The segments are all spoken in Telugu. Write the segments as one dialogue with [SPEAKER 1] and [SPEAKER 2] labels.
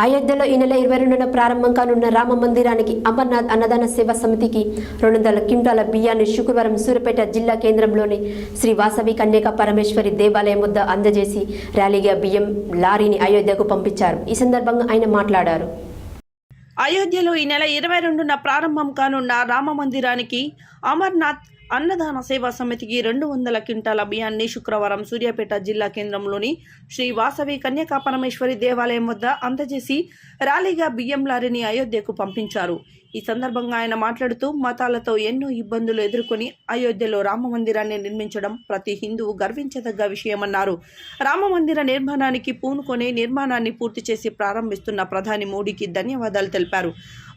[SPEAKER 1] అయోధ్యలో ఈ నెల 22న ప్రారంభం కానున్న రామ మందిరానికి అమర్నాథ్ అన్నదాన సేవా సమితికి 200 క్వింటాల బియ్యాన్ని శుక్రవారం సూర్యాపేట జిల్లా కేంద్రంలోని శ్రీ వాసవి కన్యక పరమేశ్వరి దేవాలయం వద్ద అందజేసి ర్యాలీగా బియ్యం లారీని అయోధ్యకు పంపించారు. ఈ సందర్భంగా ఆయన మాట్లాడారు.
[SPEAKER 2] అయోధ్యలో ఈ నెల 22న ప్రారంభం కానున్న రామ మందిరానికి అమర్నాథ్ అన్నదాన సేవా సమితికి 200 క్వింటాల బియ్యాన్ని శుక్రవారం సూర్యాపేట జిల్లా కేంద్రంలోని శ్రీ వాసవి కన్యకా పరమేశ్వరి దేవాలయం వద్ద అందజేసి ర్యాలీగా బియ్యం లారీని అయోధ్యకు పంపించారు. ఈ సందర్భంగా ఆయన మాట్లాడుతూ మతాలతో ఎన్నో ఇబ్బందులు ఎదుర్కొని అయోధ్యలో రామ మందిరాన్ని నిర్మించడం ప్రతి హిందువు గర్వించదగ్గ విషయమన్నారు. రామ మందిర నిర్మాణానికి పూనుకొని నిర్మాణాన్ని పూర్తి చేసి ప్రారంభిస్తున్న ప్రధాని మోడీకి ధన్యవాదాలు తెలిపారు.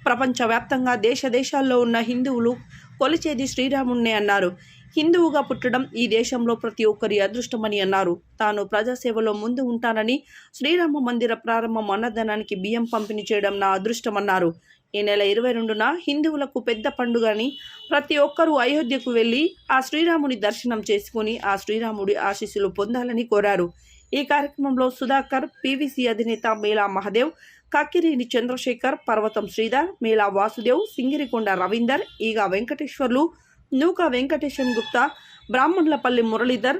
[SPEAKER 2] ప్రపంచవ్యాప్తంగా దేశాల్లో ఉన్న హిందువులు కొలిచేది శ్రీరాముణ్ణే అన్నారు. హిందువుగా పుట్టడం ఈ దేశంలో ప్రతి ఒక్కరి అదృష్టమని అన్నారు. తాను ప్రజాసేవలో ముందు ఉంటానని శ్రీరామ మందిర ప్రారంభం అన్నదానానికి బియ్యం పంపిణీ చేయడం నా అదృష్టమన్నారు. ఈ నెల 22న హిందువులకు పెద్ద పండుగని ప్రతి ఒక్కరూ అయోధ్యకు వెళ్లి ఆ శ్రీరాముని దర్శనం చేసుకుని ఆ శ్రీరాముడి ఆశీస్సులు పొందాలని కోరారు. ఈ కార్యక్రమంలో సుధాకర్, పీవీసీ అధినేత మేళా మహదేవ్, కక్కిరేని చంద్రశేఖర్, పర్వతం శ్రీధర్, మేళా వాసుదేవ్, సింగిరికొండ రవీందర్, ఈగా వెంకటేశ్వర్లు, నూకా వెంకటేశం గుప్తా, బ్రాహ్మణులపల్లి మురళీధర్,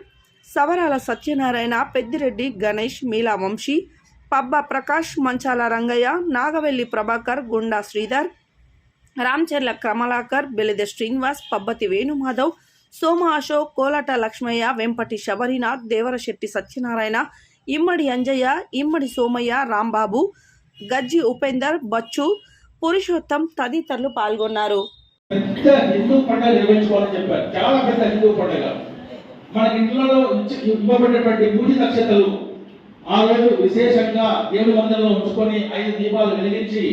[SPEAKER 2] సవరాల సత్యనారాయణ, పెద్దిరెడ్డి గణేష్, మీలా వంశీ, పబ్బ ప్రకాష్, మంచాల రంగయ్య, నాగవెల్లి ప్రభాకర్, గుండా శ్రీధర్, రామచర్ల కమలాకర్, బెలిదె శ్రీనివాస్, పబ్బతి వేణుమాధవ్, సోమ అశోక్, కోలాట లక్ష్మయ్య, వెంపటి శబరినాథ్, దేవరశెట్టి సత్యనారాయణ, ఇమ్మడి అంజయ్య, ఇమ్మడి సోమయ్య, రాంబాబు, గజ్జి ఉపేందర్, బచ్చు, పురుషోత్తం తదితరులు పాల్గొన్నారు.
[SPEAKER 3] హిందూ పండుగ నిర్వహించుకోవాలని చెప్పారు. చాలా పెద్ద హిందూ పండుగ. మన ఇంట్లో ఇవ్వబడినటువంటి పూజ నక్షత్రాలు ఆ రోజు విశేషంగా దేవుడి మందిరంలో ఉంచుకొని 5 దీపాలు వెలిగించి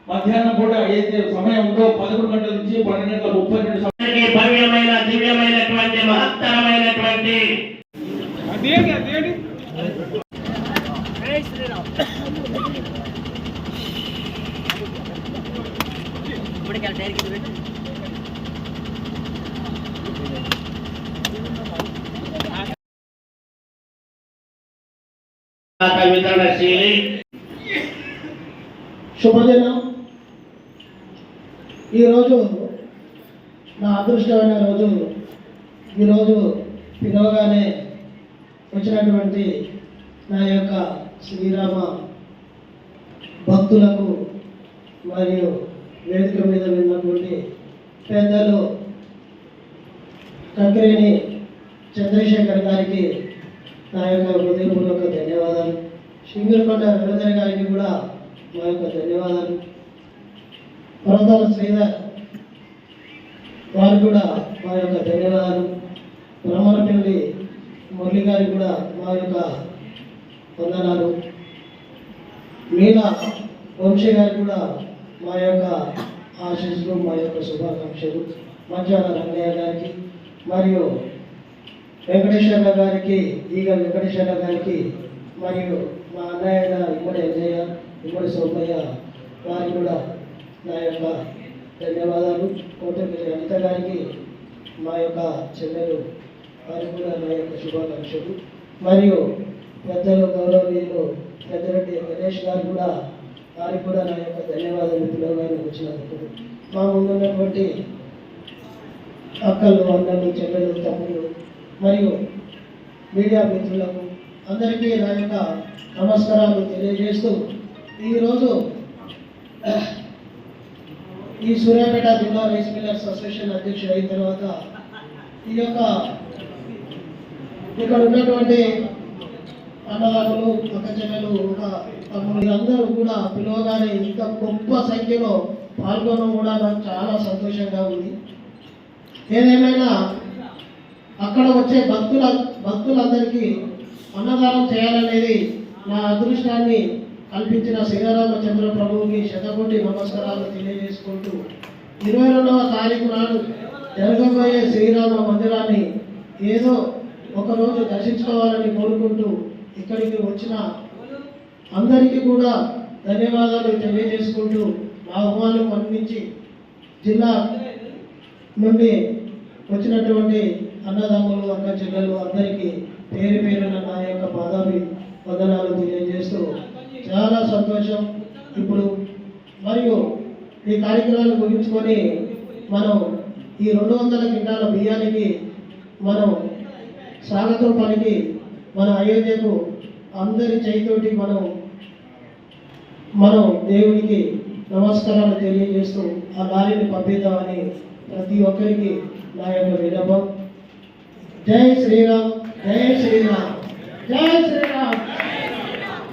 [SPEAKER 3] మధ్యాహ్నం కూడా ఏదైతే సమయం ఉందో 11 గంటల నుంచి 12:32 సమయానికి
[SPEAKER 4] భవ్యమైన దివ్యమైనటువంటి మహత్తరమైనటువంటి
[SPEAKER 5] శుభదినం. ఈరోజు నా అదృష్టమైన రోజు. ఈరోజు పిలవగానే వచ్చినటువంటి నా యొక్క శ్రీరామ భక్తులకు మరియు వేదిక మీద ఉన్నటువంటి పెద్దలు కక్కిరేని చంద్రశేఖర్ గారికి నా యొక్క హృదయపూర్వక ధన్యవాదాలు. సింగిరికొండ రవీందర్ గారికి కూడా మా యొక్క ధన్యవాదాలు. పర్వతాల శ్రీధర్ వారికి కూడా మా యొక్క ధన్యవాదాలు. బ్రహ్మణపల్లి మురళి గారికి కూడా మా యొక్క వందనాలు. మీలా వంశీ గారికి కూడా మా యొక్క ఆశీస్సులు, మా యొక్క శుభాకాంక్షలు. మంచాల రంగయ్య గారికి మరియు వెంకటేశ్వర గారికి, ఈగ వెంకటేశ్వర గారికి మరియు మా అన్నయ్య ఇమ్మడి అంజయ్య, ఇమ్మడి సోమయ్య వారికి కూడా నా యొక్క ధన్యవాదాలు. కోటమిల్లి అనిత గారికి, మా యొక్క చెల్లెలు వారికి కూడా నా యొక్క శుభాకాంక్షలు. మరియు పెద్దలు గౌరవనీయులు పెద్దరెడ్డి గణేష్ గారు కూడా వారికి కూడా నా యొక్క ధన్యవాదాలు. పిల్లగారు వచ్చినందుకు మా ముందున్నటువంటి అక్కలు, అన్నలు, చెల్లెలు, తమ్ముళ్ళు మరియు మీడియా మిత్రులకు అందరికీ నా యొక్క నమస్కారాలు తెలియజేస్తూ, ఈరోజు ఈ సూర్యాపేట జిల్లా రైస్ మిల్లర్స్ అసోసియేషన్ అధ్యక్షుడు అయిన తర్వాత ఈ యొక్క ఇక్కడ ఉన్నటువంటి అన్నదాతలు, పక్క చెల్లెలు, ఒక తమ్ముడు అందరూ కూడా పిలవగానే ఇంత గొప్ప సంఖ్యలో పాల్గొనడం కూడా నాకు చాలా సంతోషంగా ఉంది. ఏదేమైనా అక్కడ వచ్చే భక్తులందరికీ అన్నదానం చేయాలనేది నా అదృష్టాన్ని కల్పించిన శ్రీరామచంద్ర ప్రభువుకి శతకోటి నమస్కారాలు తెలియజేసుకుంటూ 22వ తారీఖు నాడు జరగబోయే శ్రీరామ మందిరాన్ని ఏదో ఒకరోజు దర్శించుకోవాలని కోరుకుంటూ ఇక్కడికి వచ్చిన అందరికీ కూడా ధన్యవాదాలు తెలియజేసుకుంటూ, మా ఆహ్వానం మన్నించి జిల్లా నుండి వచ్చినటువంటి అన్నదమ్ములు, అక్క చెల్లెలు అందరికీ పేరు పేరున నా యొక్క పాదాభి వందనాలు తెలియజేస్తూ చాలా సంతోషం. ఇప్పుడు మరియు ఈ కార్యక్రమాలు ముగించుకొని మనం ఈ 200 క్వింటాల బియ్యానికి మనం స్వాగతం పలికి మన అయోధ్యకు అందరి చేతితోటి మనం దేవునికి నమస్కారాలు తెలియజేస్తూ ఆ లారీని పంపిద్దామని ప్రతి ఒక్కరికి నా యొక్క విన్నపం. జై శ్రీరామ్, జై శ్రీరామ్, జై శ్రీరామ్.